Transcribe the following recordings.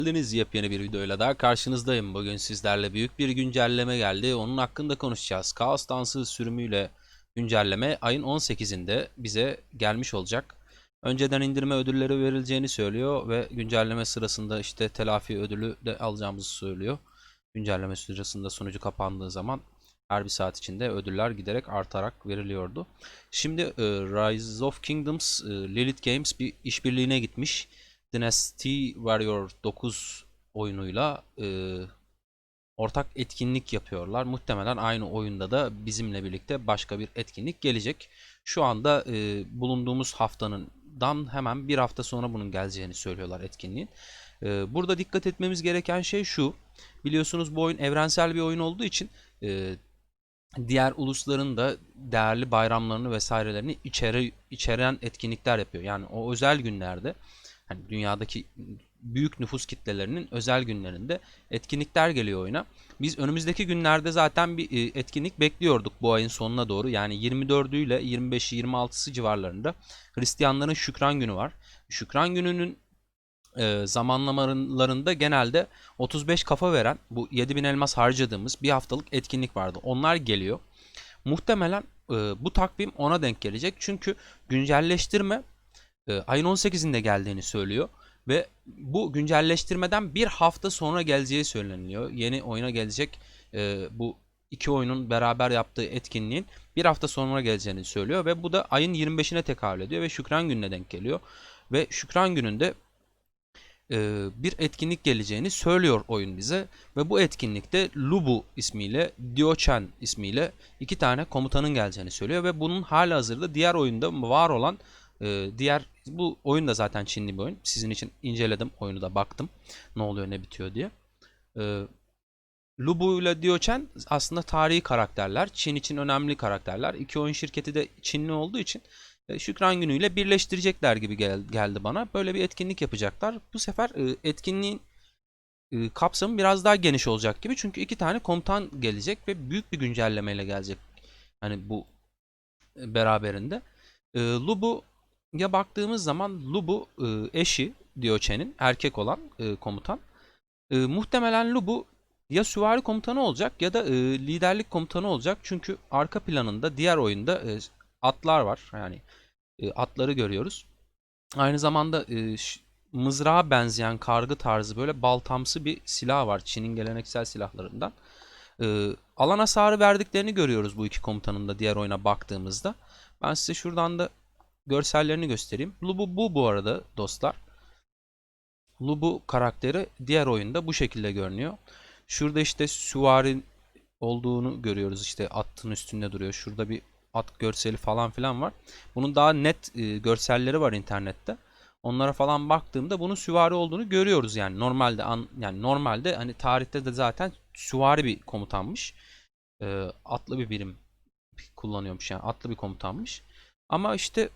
Geldiniz, yepyeni bir videoyla daha karşınızdayım. Bugün sizlerle büyük bir güncelleme geldi. Onun hakkında konuşacağız. Kaos Dansı sürümüyle güncelleme ayın 18'inde bize gelmiş olacak. Önceden indirme ödülleri verileceğini söylüyor ve güncelleme sırasında işte telafi ödülü de alacağımızı söylüyor. Güncelleme sırasında sunucu kapandığı zaman her bir saat içinde ödüller giderek artarak veriliyordu. Şimdi Rise of Kingdoms, Lilith Games bir işbirliğine gitmiş. Dynasty Warrior 9 oyunuyla ortak etkinlik yapıyorlar. Muhtemelen aynı oyunda da bizimle birlikte başka bir etkinlik gelecek. Şu anda bulunduğumuz haftanından hemen bir hafta sonra bunun geleceğini söylüyorlar etkinliğin. Burada dikkat etmemiz gereken şey şu. Biliyorsunuz bu oyun evrensel bir oyun olduğu için diğer ulusların da değerli bayramlarını vesairelerini içeren etkinlikler yapıyor. Yani o özel günlerde, hani dünyadaki büyük nüfus kitlelerinin özel günlerinde etkinlikler geliyor oyuna. Biz önümüzdeki günlerde zaten bir etkinlik bekliyorduk bu ayın sonuna doğru. Yani 24'ü ile 25'i 26'sı civarlarında Hristiyanların Şükran Günü var. Şükran Günü'nün zamanlamalarında genelde 35 kafa veren bu 7000 elmas harcadığımız bir haftalık etkinlik vardı. Onlar geliyor. Muhtemelen bu takvim ona denk gelecek. Çünkü güncelleştirme ayın 18'inde geldiğini söylüyor. Ve bu güncelleştirmeden bir hafta sonra geleceği söyleniliyor. Yeni oyuna gelecek bu iki oyunun beraber yaptığı etkinliğin bir hafta sonra geleceğini söylüyor. Ve bu da ayın 25'ine tekabül ediyor ve Şükran Günü'ne denk geliyor. Ve Şükran Günü'nde bir etkinlik geleceğini söylüyor oyun bize. Ve bu etkinlikte Lubu ismiyle, Diochen ismiyle iki tane komutanın geleceğini söylüyor. Ve bunun halihazırda diğer oyunda var olan bu oyun da zaten Çinli bir oyun. Sizin için inceledim oyunu da, baktım ne oluyor ne bitiyor diye. E, Lubu ile Diochen aslında tarihi karakterler. Çin için önemli karakterler. İki oyun şirketi de Çinli olduğu için Şükran Günü ile birleştirecekler gibi geldi bana. Böyle bir etkinlik yapacaklar. Bu sefer etkinliğin kapsamı biraz daha geniş olacak gibi. Çünkü iki tane komutan gelecek ve büyük bir güncellemeyle gelecek. Hani bu beraberinde. Lubu'ya baktığımız zaman Lubu eşi Diochen'in erkek olan komutan. Muhtemelen Lubu ya süvari komutanı olacak ya da liderlik komutanı olacak. Çünkü arka planında diğer oyunda atlar var. Yani atları görüyoruz. Aynı zamanda mızrağa benzeyen kargı tarzı böyle baltamsı bir silah var. Çin'in geleneksel silahlarından. Alan hasarı verdiklerini görüyoruz bu iki komutanın da diğer oyuna baktığımızda. Ben size şuradan da görsellerini göstereyim. Lubu bu arada dostlar. Lubu karakteri diğer oyunda bu şekilde görünüyor. Şurada işte süvari olduğunu görüyoruz. İşte atın üstünde duruyor. Şurada bir at görseli falan filan var. Bunun daha net görselleri var internette. Onlara falan baktığımda bunun süvari olduğunu görüyoruz yani. Normalde hani tarihte de zaten süvari bir komutanmış. Atlı bir birim kullanıyormuş, yani atlı bir komutanmış. Ama işte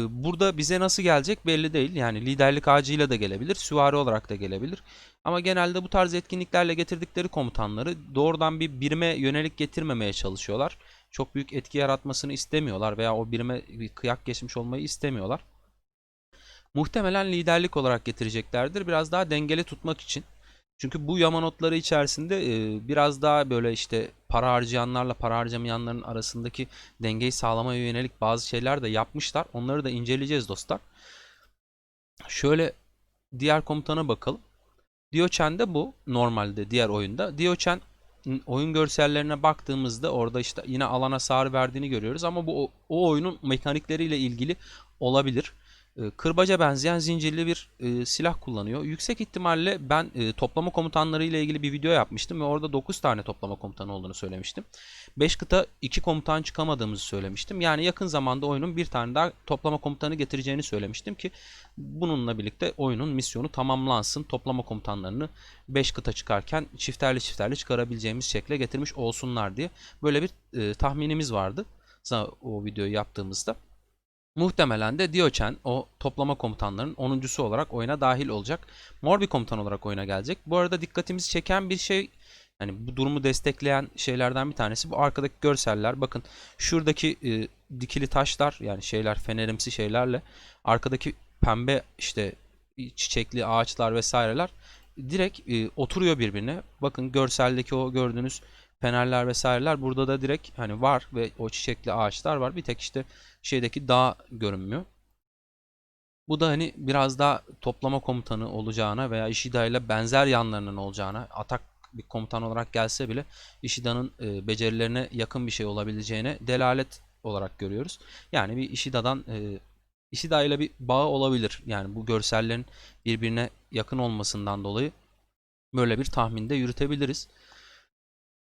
burada bize nasıl gelecek belli değil. Yani liderlik ağacıyla da gelebilir, süvari olarak da gelebilir. Ama genelde bu tarz etkinliklerle getirdikleri komutanları doğrudan bir birime yönelik getirmemeye çalışıyorlar. Çok büyük etki yaratmasını istemiyorlar veya o birime bir kıyak geçmiş olmayı istemiyorlar. Muhtemelen liderlik olarak getireceklerdir. Biraz daha dengeli tutmak için. Çünkü bu yama notları içerisinde biraz daha böyle işte para harcayanlarla para harcamayanların arasındaki dengeyi sağlamaya yönelik bazı şeyler de yapmışlar. Onları da inceleyeceğiz dostlar. Şöyle diğer komutana bakalım. Diochen de bu normalde diğer oyunda. Diochen oyun görsellerine baktığımızda orada işte yine alan hasarı verdiğini görüyoruz ama bu o oyunun mekanikleriyle ilgili olabilir. Kırbaca benzeyen zincirli bir silah kullanıyor. Yüksek ihtimalle ben toplama komutanları ile ilgili bir video yapmıştım ve orada 9 tane toplama komutanı olduğunu söylemiştim. 5 kıta 2 komutan çıkamadığımızı söylemiştim. Yani yakın zamanda oyunun bir tane daha toplama komutanı getireceğini söylemiştim ki bununla birlikte oyunun misyonu tamamlansın. Toplama komutanlarını 5 kıta çıkarken çifterli çifterli çıkarabileceğimiz şekle getirmiş olsunlar diye böyle bir tahminimiz vardı o videoyu yaptığımızda. Muhtemelen de Diochen o toplama komutanlarının 10.'sü olarak oyuna dahil olacak. Mor bir komutan olarak oyuna gelecek. Bu arada dikkatimizi çeken bir şey, hani bu durumu destekleyen şeylerden bir tanesi bu arkadaki görseller. Bakın şuradaki dikili taşlar, yani şeyler, fenerimsi şeylerle arkadaki pembe işte çiçekli ağaçlar vesaireler direkt oturuyor birbirine. Bakın görseldeki o gördüğünüz fenerler vesaireler burada da direkt hani var ve o çiçekli ağaçlar var. Bir tek işte şeydeki dağ görünmüyor. Bu da hani biraz daha toplama komutanı olacağına veya Ishida ile benzer yanlarının olacağına, atak bir komutan olarak gelse bile Ishida'nın becerilerine yakın bir şey olabileceğine delalet olarak görüyoruz. Yani bir Ishida ile bir bağı olabilir. Yani bu görsellerin birbirine yakın olmasından dolayı böyle bir tahminde yürütebiliriz.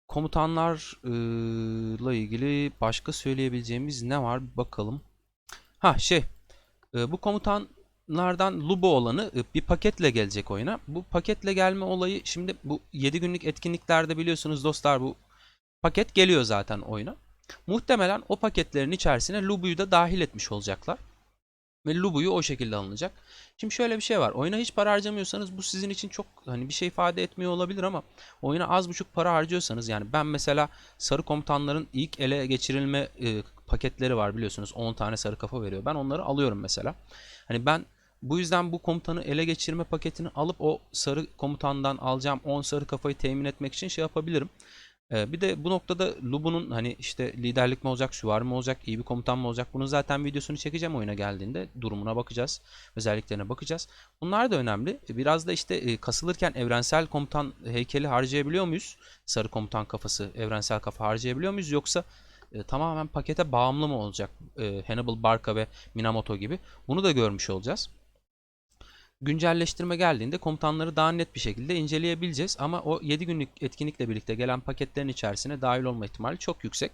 Komutanlarla ilgili başka söyleyebileceğimiz ne var? Bir bakalım. Ha şey, bu komutanlardan Lubo olanı bir paketle gelecek oyuna. Bu paketle gelme olayı şimdi bu 7 günlük etkinliklerde biliyorsunuz dostlar bu paket geliyor zaten oyuna. Muhtemelen o paketlerin içerisine Lubu'yu da dahil etmiş olacaklar. Ve Lubu'yu o şekilde alınacak. Şimdi şöyle bir şey var. Oyuna hiç para harcamıyorsanız bu sizin için çok hani bir şey ifade etmiyor olabilir ama oyuna az buçuk para harcıyorsanız yani ben mesela sarı komutanların ilk ele geçirilme paketleri var biliyorsunuz. 10 tane sarı kafa veriyor. Ben onları alıyorum mesela. Hani ben bu yüzden bu komutanı ele geçirme paketini alıp o sarı komutandan alacağım 10 sarı kafayı temin etmek için şey yapabilirim. Bir de bu noktada Lubu'nun hani işte liderlik mi olacak, süvari mi olacak, iyi bir komutan mı olacak? Bunun zaten videosunu çekeceğim oyuna geldiğinde. Durumuna bakacağız, özelliklerine bakacağız. Bunlar da önemli. Biraz da işte kasılırken evrensel komutan heykeli harcayabiliyor muyuz? Sarı komutan kafası, evrensel kafa harcayabiliyor muyuz? Yoksa tamamen pakete bağımlı mı olacak? Hannibal Barca ve Minamoto gibi. Bunu da görmüş olacağız. Güncelleştirme geldiğinde komutanları daha net bir şekilde inceleyebileceğiz. Ama o 7 günlük etkinlikle birlikte gelen paketlerin içerisine dahil olma ihtimali çok yüksek.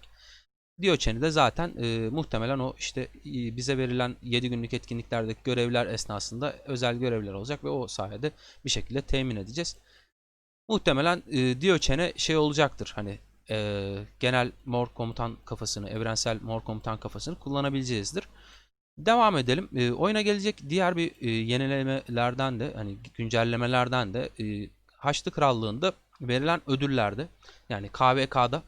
Dioçen'i de zaten muhtemelen o işte bize verilen 7 günlük etkinliklerdeki görevler esnasında özel görevler olacak ve o sayede bir şekilde temin edeceğiz. Muhtemelen Dioçen'e şey olacaktır hani genel mor komutan kafasını, evrensel mor komutan kafasını kullanabileceğizdir. Devam edelim. Oyuna gelecek diğer bir yenilemelerden de hani güncellemelerden de Haçlı Krallığı'nda verilen ödüllerde yani KVK'da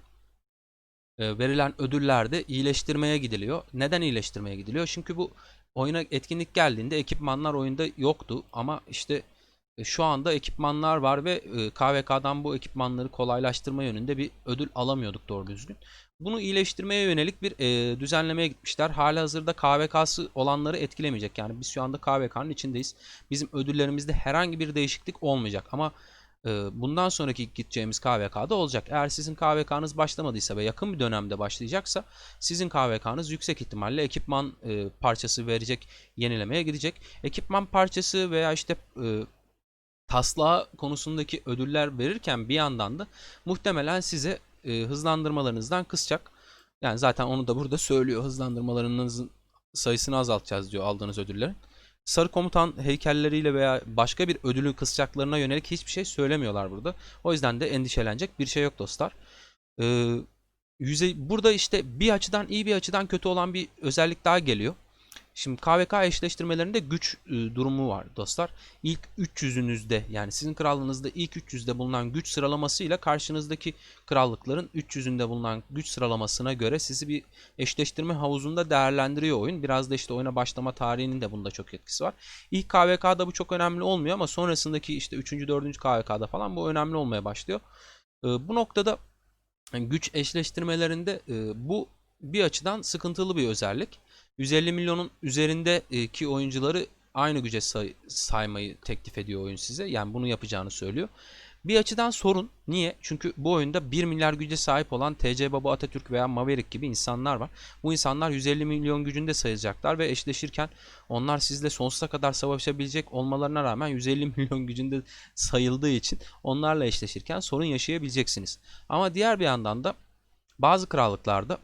verilen ödüllerde iyileştirmeye gidiliyor. Neden iyileştirmeye gidiliyor? Çünkü bu oyuna etkinlik geldiğinde ekipmanlar oyunda yoktu ama işte şu anda ekipmanlar var ve KVK'dan bu ekipmanları kolaylaştırma yönünde bir ödül alamıyorduk doğru düzgün. Bunu iyileştirmeye yönelik bir düzenlemeye gitmişler. Halihazırda KVK'sı olanları etkilemeyecek. Yani biz şu anda KVK'nın içindeyiz. Bizim ödüllerimizde herhangi bir değişiklik olmayacak. Ama bundan sonraki gideceğimiz KVK'da olacak. Eğer sizin KVK'nız başlamadıysa ve yakın bir dönemde başlayacaksa sizin KVK'nız yüksek ihtimalle ekipman parçası verecek yenilemeye gidecek. Ekipman parçası veya işte taslağı konusundaki ödüller verirken bir yandan da muhtemelen size hızlandırmalarınızdan kısacak. Yani zaten onu da burada söylüyor. Hızlandırmalarınızın sayısını azaltacağız diyor aldığınız ödüllerin. Sarı komutan heykelleriyle veya başka bir ödülü kısacaklarına yönelik hiçbir şey söylemiyorlar burada. O yüzden de endişelenecek bir şey yok dostlar. Ee, burada işte bir açıdan iyi bir açıdan kötü olan bir özellik daha geliyor. Şimdi KVK eşleştirmelerinde güç durumu var dostlar. İlk 300'ünüzde yani sizin krallığınızda ilk 300'de bulunan güç sıralamasıyla karşınızdaki krallıkların 300'ünde bulunan güç sıralamasına göre sizi bir eşleştirme havuzunda değerlendiriyor oyun. Biraz da işte oyuna başlama tarihinin de bunda çok etkisi var. İlk KVK'da bu çok önemli olmuyor ama sonrasındaki işte 3. 4. KVK'da falan bu önemli olmaya başlıyor. Bu noktada güç eşleştirmelerinde bu bir açıdan sıkıntılı bir özellik. 150 milyonun üzerindeki oyuncuları aynı güce saymayı teklif ediyor oyun size. Yani bunu yapacağını söylüyor. Bir açıdan sorun. Niye? Çünkü bu oyunda 1 milyar güce sahip olan TC Baba Atatürk veya Maverick gibi insanlar var. Bu insanlar 150 milyon gücünde sayılacaklar ve eşleşirken onlar sizle sonsuza kadar savaşabilecek olmalarına rağmen 150 milyon gücünde sayıldığı için onlarla eşleşirken sorun yaşayabileceksiniz. Ama diğer bir yandan da bazı krallıklarda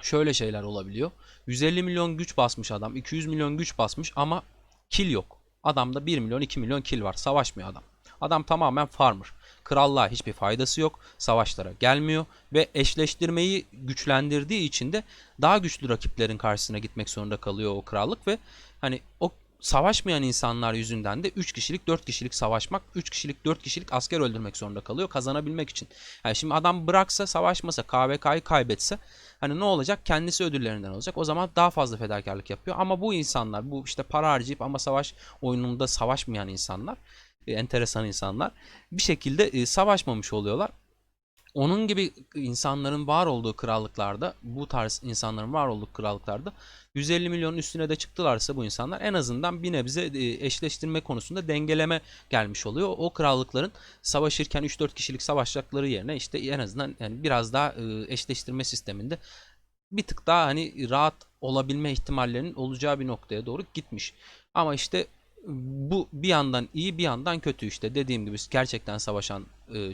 şöyle şeyler olabiliyor. 150 milyon güç basmış adam, 200 milyon güç basmış ama kill yok. Adamda 1 milyon 2 milyon kill var. Savaşmıyor adam. Adam tamamen farmer. Krallığa hiçbir faydası yok. Savaşlara gelmiyor ve eşleştirmeyi güçlendirdiği için de daha güçlü rakiplerin karşısına gitmek zorunda kalıyor o krallık ve hani o savaşmayan insanlar yüzünden de 3 kişilik 4 kişilik savaşmak, 3 kişilik 4 kişilik asker öldürmek zorunda kalıyor kazanabilmek için. Yani şimdi adam bıraksa, savaşmasa, KVK'yı kaybetse hani ne olacak? Kendisi ödüllerinden olacak. O zaman daha fazla fedakarlık yapıyor. Ama bu insanlar, bu işte para harcayıp ama savaş oyununda savaşmayan insanlar, enteresan insanlar bir şekilde savaşmamış oluyorlar. Onun gibi insanların var olduğu krallıklarda, bu tarz insanların var olduğu krallıklarda 150 milyonun üstüne de çıktılarsa bu insanlar en azından bir nebze eşleştirme konusunda dengeleme gelmiş oluyor. O krallıkların savaşırken 3-4 kişilik savaşacakları yerine işte en azından yani biraz daha eşleştirme sisteminde bir tık daha hani rahat olabilme ihtimallerinin olacağı bir noktaya doğru gitmiş. Ama işte bu bir yandan iyi bir yandan kötü işte. Dediğim gibi gerçekten savaşan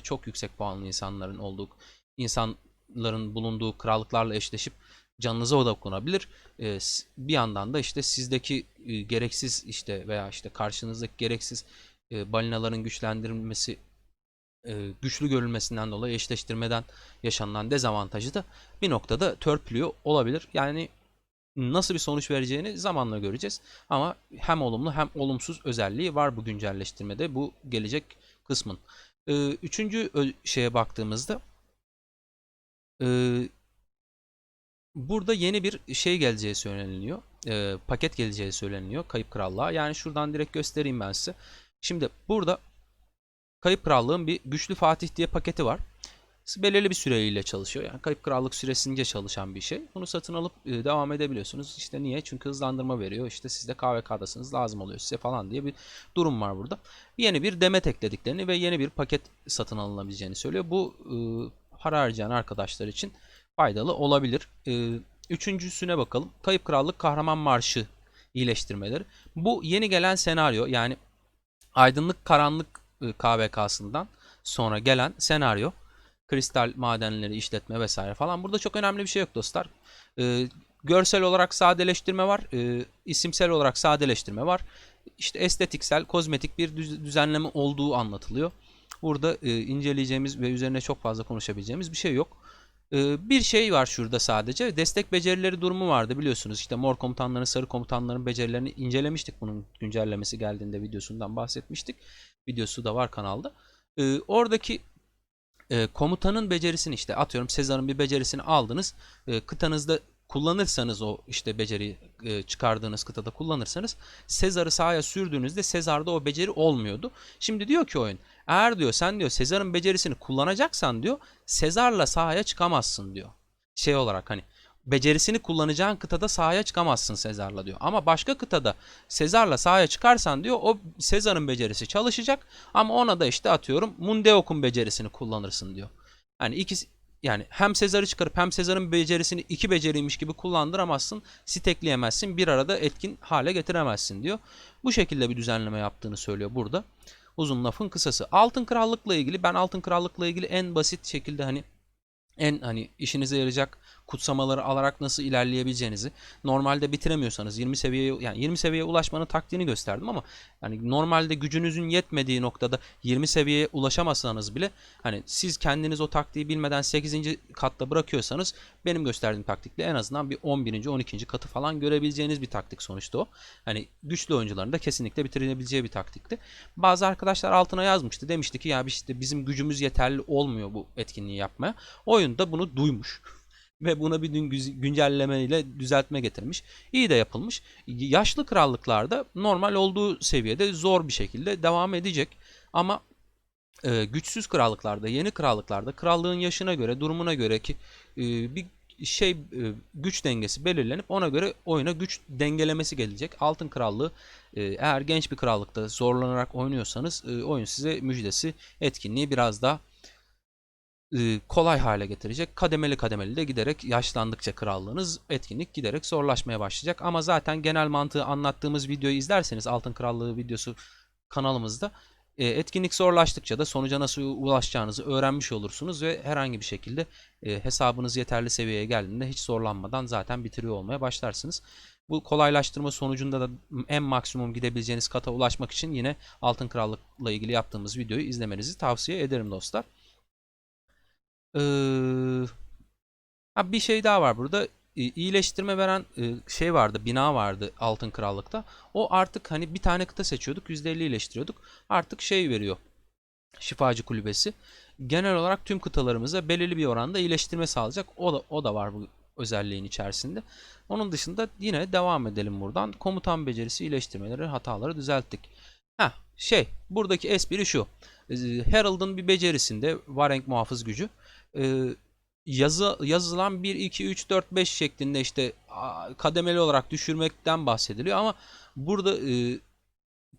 çok yüksek puanlı insanların olduğu, insanların bulunduğu krallıklarla eşleşip canınıza o dokunabilir. Bir yandan da işte sizdeki gereksiz işte veya işte karşınızdaki gereksiz balinaların güçlendirilmesi, güçlü görülmesinden dolayı eşleştirmeden yaşanılan dezavantajı da bir noktada törpülüyor olabilir. Yani nasıl bir sonuç vereceğini zamanla göreceğiz. Ama hem olumlu hem olumsuz özelliği var bu güncelleştirmede, bu gelecek kısmın. Üçüncü şeye baktığımızda burada yeni bir şey geleceği söyleniyor. Paket geleceği söyleniyor Kayıp Krallığa. Yani şuradan direkt göstereyim ben size. Şimdi burada Kayıp Krallığın bir Güçlü Fatih diye paketi var. Belirli bir süreyle çalışıyor. Yani Kayıp Krallık süresince çalışan bir şey. Bunu satın alıp devam edebiliyorsunuz. İşte niye? Çünkü hızlandırma veriyor. İşte siz de KVK'dasınız, lazım oluyor size falan diye bir durum var burada. Yeni bir demet eklediklerini ve yeni bir paket satın alınabileceğini söylüyor. Bu para harcayan arkadaşlar için faydalı olabilir. Üçüncüsüne bakalım. Kayıp Krallık Kahraman Marşı iyileştirmeleri. Bu yeni gelen senaryo, yani Aydınlık Karanlık KVK'sından sonra gelen senaryo, kristal madenleri işletme vesaire falan. Burada çok önemli bir şey yok dostlar. Görsel olarak sadeleştirme var. İsimsel olarak sadeleştirme var. İşte estetiksel, kozmetik bir düzenleme olduğu anlatılıyor. Burada inceleyeceğimiz ve üzerine çok fazla konuşabileceğimiz bir şey yok. Bir şey var şurada sadece. Destek becerileri durumu vardı biliyorsunuz. İşte mor komutanların, sarı komutanların becerilerini incelemiştik. Bunun güncellemesi geldiğinde videosundan bahsetmiştik. Videosu da var kanalda. Oradaki komutanın becerisini, işte atıyorum Sezar'ın bir becerisini aldınız. Kıtanızda kullanırsanız, o işte beceriyi çıkardığınız kıtada kullanırsanız, Sezar'ı sahaya sürdüğünüzde Sezar'da o beceri olmuyordu. Şimdi diyor ki oyun, eğer diyor sen diyor Sezar'ın becerisini kullanacaksan diyor Sezar'la sahaya çıkamazsın diyor. Şey olarak hani becerisini kullanacağın kıtada sahaya çıkamazsın Sezar'la diyor. Ama başka kıtada Sezar'la sahaya çıkarsan diyor o Sezar'ın becerisi çalışacak ama ona da işte atıyorum Mundeok'un becerisini kullanırsın diyor. Yani ikisi, yani hem Sezar'ı çıkarıp hem Sezar'ın becerisini iki beceriymiş gibi kullandıramazsın, stekleyemezsin, bir arada etkin hale getiremezsin diyor. Bu şekilde bir düzenleme yaptığını söylüyor burada. Uzun lafın kısası. Altın Krallık'la ilgili, ben Altın Krallık'la ilgili en basit şekilde hani en hani işinize yarayacak kutsamaları alarak nasıl ilerleyebileceğinizi, normalde bitiremiyorsanız 20 seviyeye, yani 20 seviyeye ulaşmanın taktiğini gösterdim ama yani normalde gücünüzün yetmediği noktada 20 seviyeye ulaşamasanız bile hani siz kendiniz o taktiği bilmeden 8. katta bırakıyorsanız benim gösterdiğim taktikle en azından bir 11. 12. katı falan görebileceğiniz bir taktik sonuçta o. Hani güçlü oyuncuların da kesinlikle bitirebileceği bir taktikti. Bazı arkadaşlar altına yazmıştı. Demişti ki ya işte bizim gücümüz yeterli olmuyor bu etkinliği yapmaya. Oyun da bunu duymuş ve buna bir güncelleme ile düzeltme getirmiş. İyi de yapılmış. Yaşlı krallıklarda normal olduğu seviyede zor bir şekilde devam edecek. Ama güçsüz krallıklarda, yeni krallıklarda krallığın yaşına göre, durumuna göre ki bir şey güç dengesi belirlenip ona göre oyuna güç dengelemesi gelecek. Altın Krallığı eğer genç bir krallıkta zorlanarak oynuyorsanız oyun size müjdesi, etkinliği biraz daha kolay hale getirecek. Kademeli kademeli de giderek yaşlandıkça krallığınız, etkinlik giderek zorlaşmaya başlayacak. Ama zaten genel mantığı anlattığımız videoyu izlerseniz, Altın Krallığı videosu kanalımızda, etkinlik zorlaştıkça da sonuca nasıl ulaşacağınızı öğrenmiş olursunuz ve herhangi bir şekilde hesabınız yeterli seviyeye geldiğinde hiç zorlanmadan zaten bitiriyor olmaya başlarsınız. Bu kolaylaştırma sonucunda da en maksimum gidebileceğiniz kata ulaşmak için yine Altın Krallık'la ilgili yaptığımız videoyu izlemenizi tavsiye ederim dostlar. Bir şey daha var burada. iyileştirme veren şey vardı, bina vardı Altın Krallık'ta. O artık hani bir tane kıta seçiyorduk, %50 iyileştiriyorduk. Artık şey veriyor, Şifacı Kulübesi. Genel olarak tüm kıtalarımıza belirli bir oranda iyileştirme sağlayacak. O da var bu özelliğin içerisinde. Onun dışında yine devam edelim buradan. Komutan becerisi, iyileştirmeleri, hataları düzelttik. Buradaki espri şu. Herald'ın bir becerisinde Varenk muhafız gücü. Yazılan 1, 2, 3, 4, 5 şeklinde işte kademeli olarak düşürmekten bahsediliyor ama burada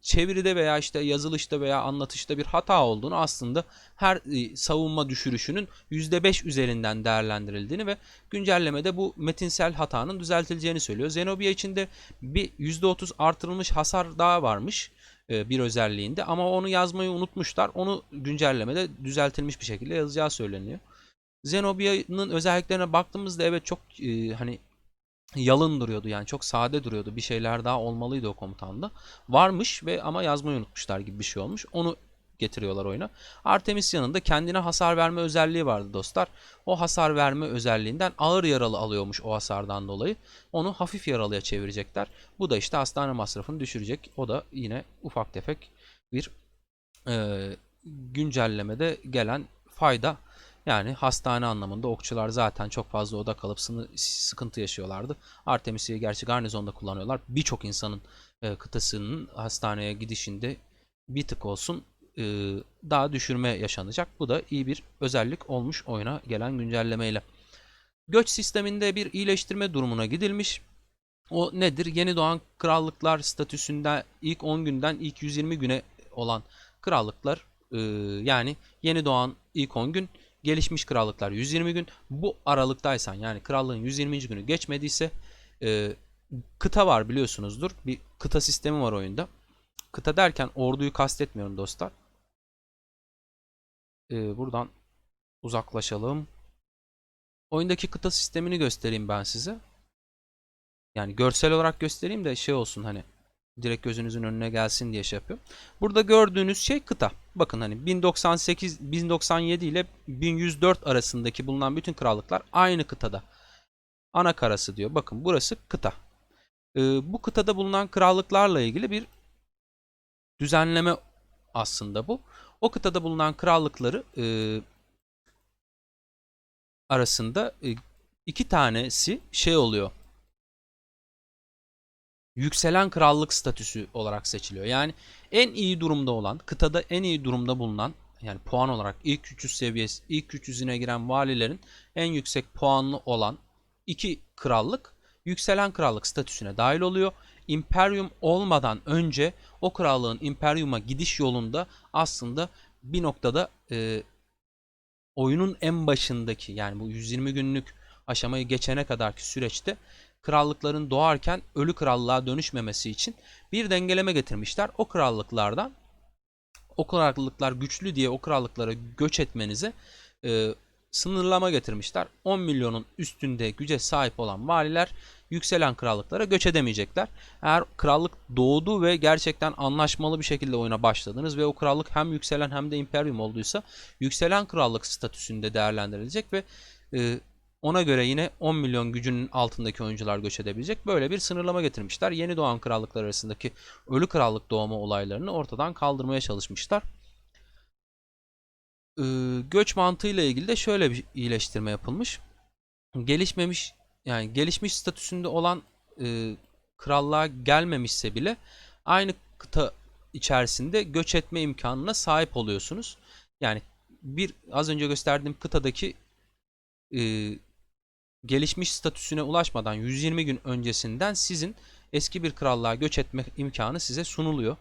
çeviride veya işte yazılışta veya anlatışta bir hata olduğunu, aslında her savunma düşürüşünün %5 üzerinden değerlendirildiğini ve güncellemede bu metinsel hatanın düzeltileceğini söylüyor. Zenobia için de bir %30 artırılmış hasar daha varmış bir özelliğinde ama onu yazmayı unutmuşlar. Onu güncellemede düzeltilmiş bir şekilde yazacağı söyleniyor. Zenobia'nın özelliklerine baktığımızda evet çok hani yalın duruyordu, yani çok sade duruyordu. Bir şeyler daha olmalıydı o komutanda. Varmış ve ama yazmayı unutmuşlar gibi bir şey olmuş. Onu getiriyorlar oyuna. Artemisia'nın da kendine hasar verme özelliği vardı dostlar. O hasar verme özelliğinden ağır yaralı alıyormuş o hasardan dolayı. Onu hafif yaralıya çevirecekler. Bu da işte hastane masrafını düşürecek. O da yine ufak tefek bir güncellemede gelen fayda. Yani hastane anlamında okçular zaten çok fazla oda kalıp sıkıntı yaşıyorlardı. Artemisia'yı gerçi garnizonda kullanıyorlar. Birçok insanın kıtasının hastaneye gidişinde bir tık olsun daha düşürme yaşanacak. Bu da iyi bir özellik olmuş oyuna gelen güncellemeyle. Göç sisteminde bir iyileştirme durumuna gidilmiş. O nedir? Yeni doğan krallıklar statüsünde ilk 10 günden ilk 120 güne olan krallıklar, yani yeni doğan ilk 10 gün, gelişmiş krallıklar 120 gün. Bu aralıktaysan, yani krallığın 120. günü geçmediyse, kıta var biliyorsunuzdur. Bir kıta sistemi var oyunda. Kıta derken orduyu kastetmiyorum dostlar. Buradan uzaklaşalım. Oyundaki kıta sistemini göstereyim ben size. Yani görsel olarak göstereyim de şey olsun, hani direkt gözünüzün önüne gelsin diye şey yapıyorum. Burada gördüğünüz şey kıta. Bakın hani 1097 ile 1104 arasındaki bulunan bütün krallıklar aynı kıtada. Ana karası diyor. Bakın burası kıta. Bu kıtada bulunan krallıklarla ilgili bir düzenleme aslında bu. O kıtada bulunan krallıkları arasında iki tanesi şey oluyor. Yükselen krallık statüsü olarak seçiliyor. Yani en iyi durumda olan, kıtada en iyi durumda bulunan, yani puan olarak ilk 300 seviyesi, ilk 300'üne giren valilerin en yüksek puanlı olan iki krallık yükselen krallık statüsüne dahil oluyor. İmperyum olmadan önce o krallığın imperyuma gidiş yolunda aslında bir noktada oyunun en başındaki, yani bu 120 günlük aşamayı geçene kadarki süreçte krallıkların doğarken ölü krallığa dönüşmemesi için bir dengeleme getirmişler. O krallıklar güçlü diye o krallıklara göç etmenize sınırlama getirmişler. 10 milyonun üstünde güce sahip olan valiler yükselen krallıklara göç edemeyecekler. Eğer krallık doğdu ve gerçekten anlaşmalı bir şekilde oyuna başladınız ve o krallık hem yükselen hem de imperyum olduysa yükselen krallık statüsünde değerlendirilecek ve ona göre yine 10 milyon gücünün altındaki oyuncular göç edebilecek. Böyle bir sınırlama getirmişler. Yeni doğan krallıklar arasındaki ölü krallık doğma olaylarını ortadan kaldırmaya çalışmışlar. Göç mantığıyla ilgili de şöyle bir iyileştirme yapılmış. Gelişmiş statüsünde olan krallığa gelmemişse bile aynı kıta içerisinde göç etme imkanına sahip oluyorsunuz. Yani az önce gösterdiğim kıtadaki gelişmiş statüsüne ulaşmadan 120 gün öncesinden sizin eski bir krallığa göç etme imkanı size sunuluyor.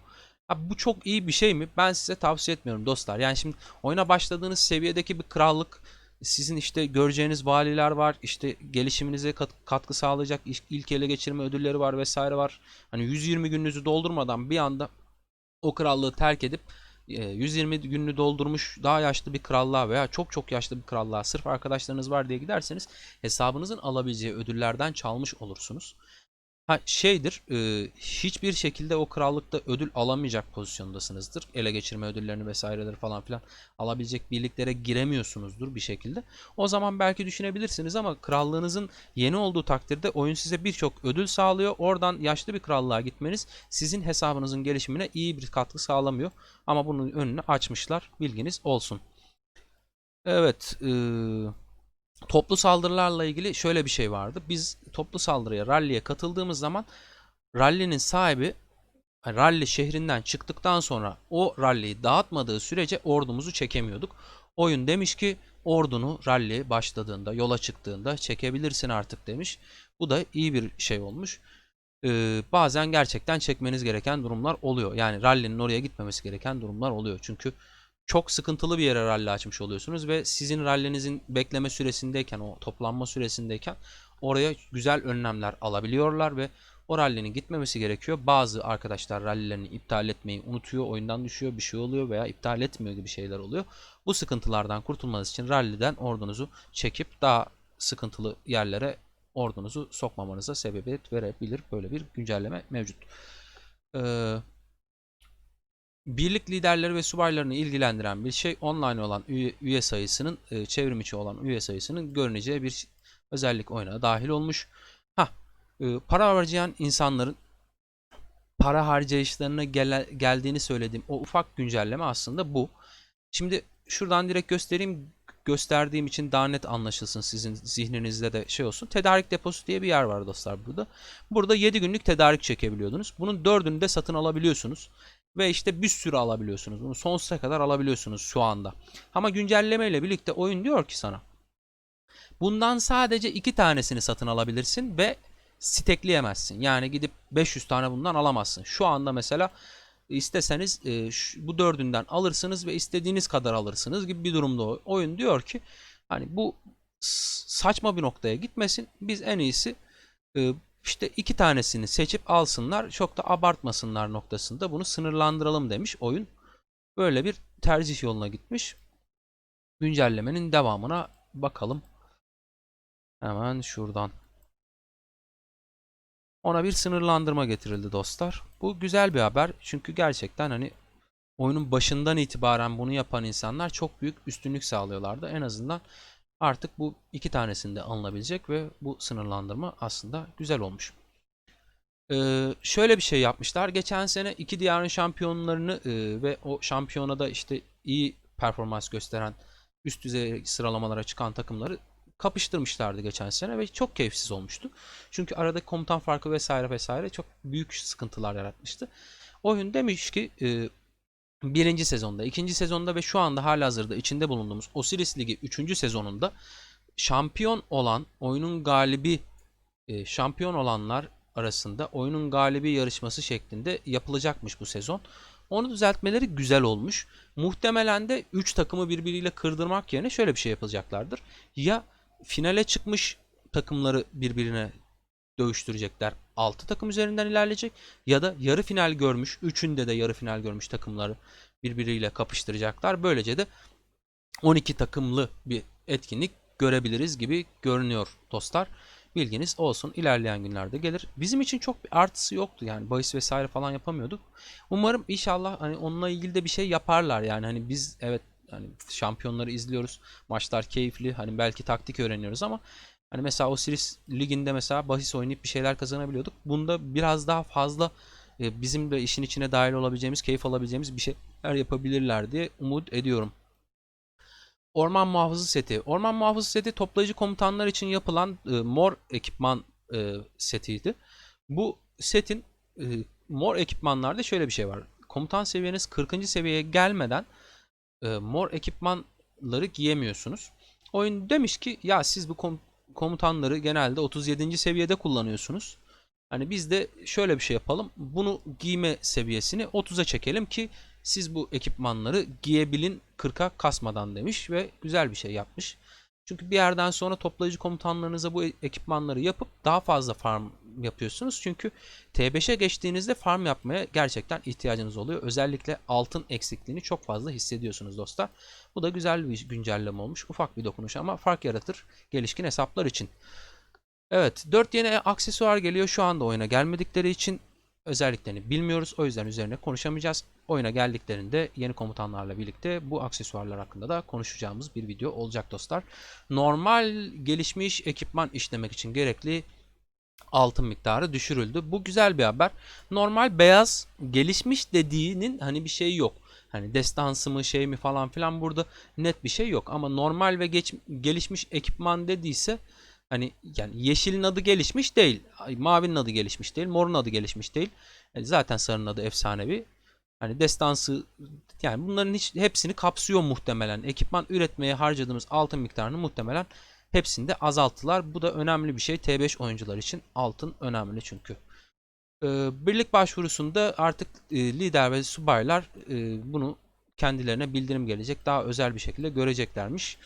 Bu çok iyi bir şey mi? Ben size tavsiye etmiyorum dostlar. Yani şimdi oyuna başladığınız seviyedeki bir krallık, sizin işte göreceğiniz valiler var, işte gelişiminize katkı sağlayacak ilk ele geçirme ödülleri var vesaire var. Hani 120 gününüzü doldurmadan bir anda o krallığı terk edip 120 gününü doldurmuş daha yaşlı bir krallığa veya çok çok yaşlı bir krallığa sırf arkadaşlarınız var diye giderseniz hesabınızın alabileceği ödüllerden çalmış olursunuz. Ha şeydir, hiçbir şekilde o krallıkta ödül alamayacak pozisyondasınızdır. Ele geçirme ödüllerini vesaireleri falan filan alabilecek birliklere giremiyorsunuzdur bir şekilde. O zaman belki düşünebilirsiniz ama krallığınızın yeni olduğu takdirde oyun size birçok ödül sağlıyor. Oradan yaşlı bir krallığa gitmeniz sizin hesabınızın gelişimine iyi bir katkı sağlamıyor. Ama bunun önünü açmışlar. Bilginiz olsun. Evet, toplu saldırılarla ilgili şöyle bir şey vardı. Biz toplu saldırıya, rally'ye katıldığımız zaman rally'nin sahibi rally şehrinden çıktıktan sonra o rally'yi dağıtmadığı sürece ordumuzu çekemiyorduk. Oyun demiş ki ordunu rally başladığında, yola çıktığında çekebilirsin artık demiş. Bu da iyi bir şey olmuş. Bazen gerçekten çekmeniz gereken durumlar oluyor. Yani rally'nin oraya gitmemesi gereken durumlar oluyor. Çünkü çok sıkıntılı bir yere rally açmış oluyorsunuz ve sizin rally'nizin bekleme süresindeyken, o toplanma süresindeyken oraya güzel önlemler alabiliyorlar ve o rally'nin gitmemesi gerekiyor. Bazı arkadaşlar rally'lerini iptal etmeyi unutuyor, oyundan düşüyor, bir şey oluyor veya iptal etmiyor gibi şeyler oluyor. Bu sıkıntılardan kurtulmanız için rally'den ordunuzu çekip daha sıkıntılı yerlere ordunuzu sokmamanıza sebebiyet verebilir. Böyle bir güncelleme mevcut. Ee, Birlik liderleri ve subaylarını ilgilendiren bir şey online olan üye sayısının çevrim içi olan üye sayısının görüneceği bir özellik oyuna dahil olmuş. Para harcayan insanların para harcayışlarına geldiğini söylediğim o ufak güncelleme aslında bu. Şimdi şuradan direkt gösterdiğim için daha net anlaşılsın, sizin zihninizde de şey olsun. Tedarik deposu diye bir yer var dostlar burada. Burada 7 günlük tedarik çekebiliyordunuz. Bunun 4'ünü de satın alabiliyorsunuz. Ve işte bir sürü alabiliyorsunuz. Bunu sonsuza kadar alabiliyorsunuz şu anda. Ama güncelleme ile birlikte oyun diyor ki sana, bundan sadece 2 tanesini satın alabilirsin ve stekleyemezsin. Yani gidip 500 tane bundan alamazsın. Şu anda mesela isteseniz bu 4'ünden alırsınız ve istediğiniz kadar alırsınız gibi bir durumda oyun diyor ki hani bu saçma bir noktaya gitmesin. Biz en iyisi işte 2 tanesini seçip alsınlar, çok da abartmasınlar noktasında bunu sınırlandıralım demiş oyun. Böyle bir tercih yoluna gitmiş. Güncellemenin devamına bakalım. Hemen şuradan. Ona bir sınırlandırma getirildi dostlar. Bu güzel bir haber. Çünkü gerçekten hani oyunun başından itibaren bunu yapan insanlar çok büyük üstünlük sağlıyorlardı. En azından artık bu 2 tanesinde alınabilecek ve bu sınırlandırma aslında güzel olmuş. Şöyle bir şey yapmışlar. Geçen sene 2 diyarın şampiyonlarını ve o şampiyonada işte iyi performans gösteren üst düzey sıralamalara çıkan takımları kapıştırmışlardı geçen sene ve çok keyifsiz olmuştu. Çünkü aradaki komutan farkı vesaire vesaire çok büyük sıkıntılar yaratmıştı. Oyun demiş ki birinci sezonda, ikinci sezonda ve şu anda halihazırda içinde bulunduğumuz Osiris Ligi 3. sezonunda şampiyon olan oyunun galibi şampiyon olanlar arasında oyunun galibi yarışması şeklinde yapılacakmış bu sezon. Onu düzeltmeleri güzel olmuş. Muhtemelen de 3 takımı birbiriyle kırdırmak yerine şöyle bir şey yapacaklardır. Ya finale çıkmış takımları birbirine dövüştürecekler. 6 takım üzerinden ilerleyecek. Ya da yarı final görmüş, üçünde de yarı final görmüş takımları birbiriyle kapıştıracaklar. Böylece de 12 takımlı bir etkinlik görebiliriz gibi görünüyor dostlar. Bilginiz olsun, ilerleyen günlerde gelir. Bizim için çok bir artısı yoktu yani bahis vesaire falan yapamıyorduk. Umarım inşallah hani onunla ilgili de bir şey yaparlar yani hani biz evet hani şampiyonları izliyoruz. Maçlar keyifli. Hani belki taktik öğreniyoruz ama hani mesela o Series liginde mesela bahis oynayıp bir şeyler kazanabiliyorduk. Bunda biraz daha fazla bizim de işin içine dahil olabileceğimiz, keyif alabileceğimiz bir şeyler yapabilirler diye umut ediyorum. Orman Muhafızı seti. Orman Muhafızı seti toplayıcı komutanlar için yapılan mor ekipman setiydi. Bu setin mor ekipmanlarda şöyle bir şey var. Komutan seviyeniz 40. seviyeye gelmeden mor ekipmanları giyemiyorsunuz. Oyun demiş ki ya siz bu komutanları genelde 37. seviyede kullanıyorsunuz. Hani biz de şöyle bir şey yapalım. Bunu giyme seviyesini 30'a çekelim ki siz bu ekipmanları giyebilin 40'a kasmadan demiş ve güzel bir şey yapmış. Çünkü bir yerden sonra toplayıcı komutanlarınıza bu ekipmanları yapıp daha fazla farm yapıyorsunuz. Çünkü T5'e geçtiğinizde farm yapmaya gerçekten ihtiyacınız oluyor. Özellikle altın eksikliğini çok fazla hissediyorsunuz dostlar. Bu da güzel bir güncelleme olmuş. Ufak bir dokunuş ama fark yaratır gelişkin hesaplar için. Evet, 4 yeni aksesuar geliyor. Şu anda oyuna gelmedikleri için özelliklerini bilmiyoruz. O yüzden üzerine konuşamayacağız. Oyuna geldiklerinde yeni komutanlarla birlikte bu aksesuarlar hakkında da konuşacağımız bir video olacak dostlar. Normal gelişmiş ekipman işlemek için gerekli altın miktarı düşürüldü. Bu güzel bir haber. Normal beyaz gelişmiş dediğinin hani bir şey yok. Hani destansı mı şey mi falan filan burada net bir şey yok. Ama normal ve gelişmiş ekipman dediyse hani yani yeşilin adı gelişmiş değil. Mavinin adı gelişmiş değil. Morun adı gelişmiş değil. Zaten sarının adı efsanevi. Hani destansı yani bunların hepsini kapsıyor muhtemelen. Ekipman üretmeye harcadığımız altın miktarını muhtemelen hepsinde azalttılar. Bu da önemli bir şey. T5 oyuncular için altın önemli çünkü. Birlik başvurusunda artık lider ve subaylar bunu kendilerine bildirim gelecek. Daha özel bir şekilde göreceklermiş.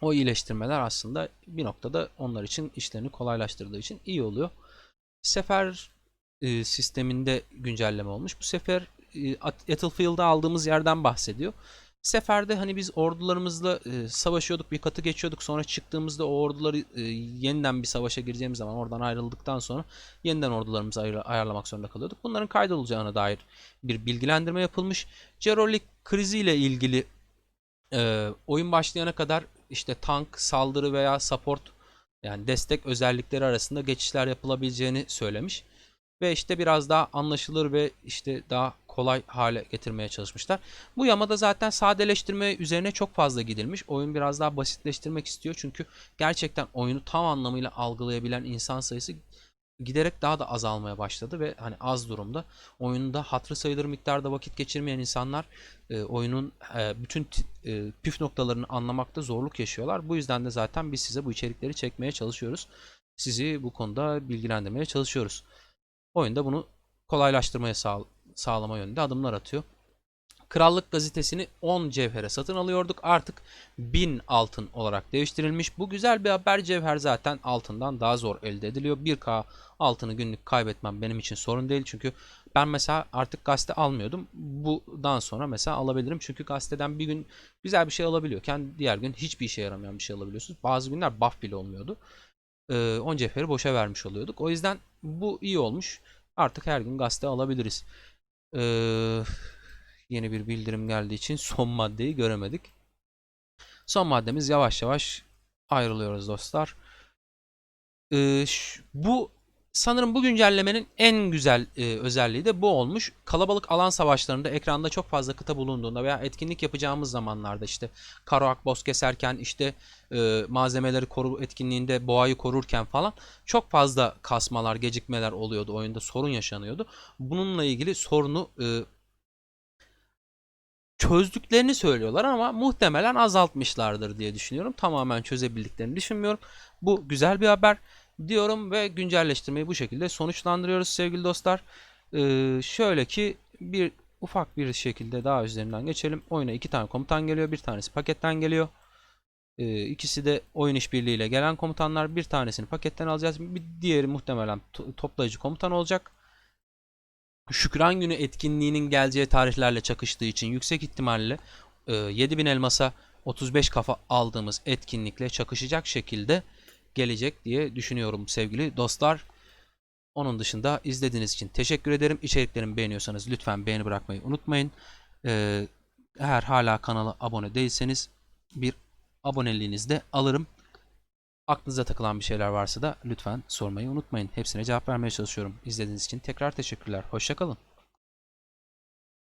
O iyileştirmeler aslında bir noktada onlar için işlerini kolaylaştırdığı için iyi oluyor. Sefer sisteminde güncelleme olmuş. Bu sefer Battlefield'da aldığımız yerden bahsediyor. Seferde hani biz ordularımızla savaşıyorduk, bir katı geçiyorduk. Sonra çıktığımızda o orduları yeniden bir savaşa gireceğimiz zaman oradan ayrıldıktan sonra yeniden ordularımızı ayarlamak zorunda kalıyorduk. Bunların kaydolacağına dair bir bilgilendirme yapılmış. Cerolik krizi ile ilgili oyun başlayana kadar işte tank, saldırı veya support yani destek özellikleri arasında geçişler yapılabileceğini söylemiş. Ve işte biraz daha anlaşılır ve işte daha kolay hale getirmeye çalışmışlar. Bu yamada zaten sadeleştirme üzerine çok fazla gidilmiş. Oyun biraz daha basitleştirmek istiyor. Çünkü gerçekten oyunu tam anlamıyla algılayabilen insan sayısı giderek daha da azalmaya başladı ve hani az durumda. Oyunda hatırı sayılır miktarda vakit geçirmeyen insanlar oyunun bütün püf noktalarını anlamakta zorluk yaşıyorlar. Bu yüzden de zaten biz size bu içerikleri çekmeye çalışıyoruz. Sizi bu konuda bilgilendirmeye çalışıyoruz. Oyunda bunu kolaylaştırmaya sağlama yönünde adımlar atıyor. Krallık gazetesini 10 cevhere satın alıyorduk. Artık 1000 altın olarak değiştirilmiş. Bu güzel bir haber. Cevher zaten altından daha zor elde ediliyor. 1K altını günlük kaybetmem benim için sorun değil. Çünkü ben mesela artık gazete almıyordum. Bundan sonra mesela alabilirim. Çünkü gazeteden bir gün güzel bir şey alabiliyorken diğer gün hiçbir işe yaramayan bir şey alabiliyorsunuz. Bazı günler buff bile olmuyordu. 10 cevheri boşa vermiş oluyorduk. O yüzden bu iyi olmuş. Artık her gün gazete alabiliriz. Ee, Yeni bir bildirim geldiği için son maddeyi göremedik. Son maddemiz yavaş yavaş ayrılıyoruz dostlar. Bu sanırım bu güncellemenin en güzel özelliği de bu olmuş. Kalabalık alan savaşlarında ekranda çok fazla kıta bulunduğunda veya etkinlik yapacağımız zamanlarda işte Karoak boss keserken işte malzemeleri koru etkinliğinde boğayı korurken falan çok fazla kasmalar, gecikmeler oluyordu. Oyunda sorun yaşanıyordu. Bununla ilgili sorunu çözdüklerini söylüyorlar ama muhtemelen azaltmışlardır diye düşünüyorum. Tamamen çözebildiklerini düşünmüyorum. Bu güzel bir haber diyorum ve güncelleştirmeyi bu şekilde sonuçlandırıyoruz sevgili dostlar. Şöyle ki bir ufak bir şekilde daha üzerinden geçelim. Oyuna 2 tane komutan geliyor. Bir tanesi paketten geliyor. İkisi de oyun işbirliğiyle gelen komutanlar. Bir tanesini paketten alacağız. Bir diğeri muhtemelen toplayıcı komutan olacak. Şükran Günü etkinliğinin geleceği tarihlerle çakıştığı için yüksek ihtimalle 7000 elmasa 35 kafa aldığımız etkinlikle çakışacak şekilde gelecek diye düşünüyorum sevgili dostlar. Onun dışında izlediğiniz için teşekkür ederim. İçeriklerimi beğeniyorsanız lütfen beğeni bırakmayı unutmayın. Eğer hala kanala abone değilseniz bir aboneliğinizi de alırım. Aklınıza takılan bir şeyler varsa da lütfen sormayı unutmayın. Hepsine cevap vermeye çalışıyorum. İzlediğiniz için tekrar teşekkürler. Hoşça kalın.